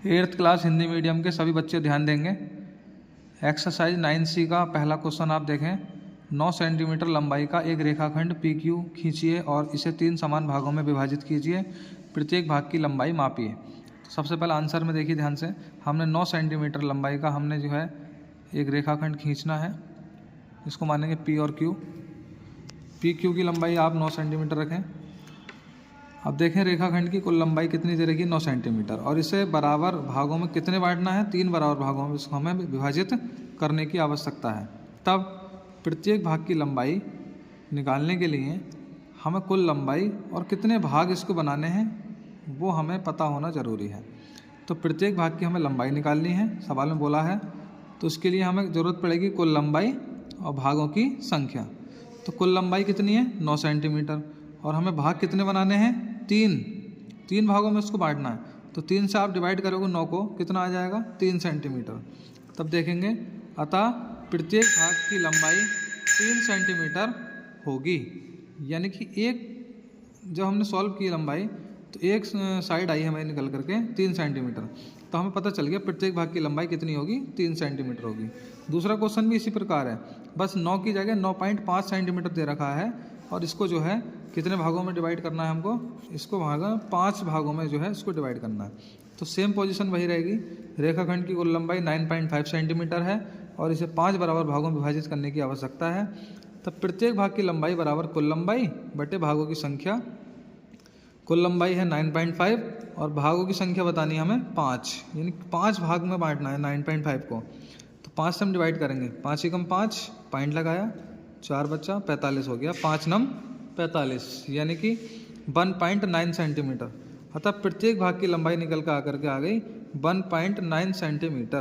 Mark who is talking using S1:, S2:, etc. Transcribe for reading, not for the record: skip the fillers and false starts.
S1: 8th class Hindi medium के सभी बच्चे ध्यान देंगे। एक्सरसाइज 9C का पहला क्वेश्चन आप देखें। 9 सेंटीमीटर लंबाई का एक रेखाखंड PQ खींचिए और इसे 3 समान भागों में विभाजित कीजिए। प्रत्येक भाग की लंबाई मापिए। तो सबसे पहले आंसर में देखिए ध्यान से, हमने 9 सेंटीमीटर लंबाई का हमने जो है एक रेखाखंड खींचना है। इसको मानेंगे P और Q। PQ की लंबाई आप 9 सेंटीमीटर रखें। अब देखें रेखाखंड की कुल लंबाई कितनी दे रही 9 सेंटीमीटर, और इसे बराबर भागों में कितने बांटना है, 3 बराबर भागों में इसको हमें विभाजित करने की आवश्यकता है। तब प्रत्येक भाग की लंबाई निकालने के लिए हमें कुल लंबाई और कितने भाग इसको बनाने हैं वो हमें पता होना ज़रूरी है। तो प्रत्येक भाग की हमें लंबाई निकालनी है, सवाल में बोला है। तो उसके लिए हमें ज़रूरत पड़ेगी कुल लंबाई और भागों की संख्या। तो कुल लंबाई कितनी है 9 सेंटीमीटर, और हमें भाग कितने बनाने हैं 3 भागों में इसको बांटना है। तो 3 से आप डिवाइड करोगे 9 को, कितना आ जाएगा 3 सेंटीमीटर। तब देखेंगे अतः प्रत्येक भाग की लंबाई 3 सेंटीमीटर होगी। यानी कि एक जब हमने सॉल्व की लंबाई तो एक साइड आई हमें निकल करके 3 सेंटीमीटर। तो हमें पता चल गया प्रत्येक भाग की लंबाई कितनी होगी 3 सेंटीमीटर होगी। दूसरा क्वेश्चन भी इसी प्रकार है, बस 9 की जगह 9.5 सेंटीमीटर दे रखा है, और इसको जो है कितने भागों में डिवाइड करना है हमको, इसको 5 भागों में जो है इसको डिवाइड करना है। तो सेम पोजीशन वही रहेगी। रेखाखंड की कुल लंबाई 9.5 सेंटीमीटर है और इसे 5 बराबर भागों में विभाजित करने की आवश्यकता है। तब प्रत्येक भाग की लंबाई बराबर कुल लंबाई बटे भागों की संख्या। कुल लंबाई है 9.5 और भागों की संख्या बतानी है हमें 5, यानी 5 भाग में बांटना है 9.5 को। तो 5 से हम डिवाइड करेंगे, 5 एकम 5, पॉइंट लगाया, 4 बच्चा 45 हो गया, 5 नम 45, यानी कि 1.9 सेंटीमीटर। अतः प्रत्येक भाग की लंबाई निकल कर आकर के आ गई 1.9 सेंटीमीटर।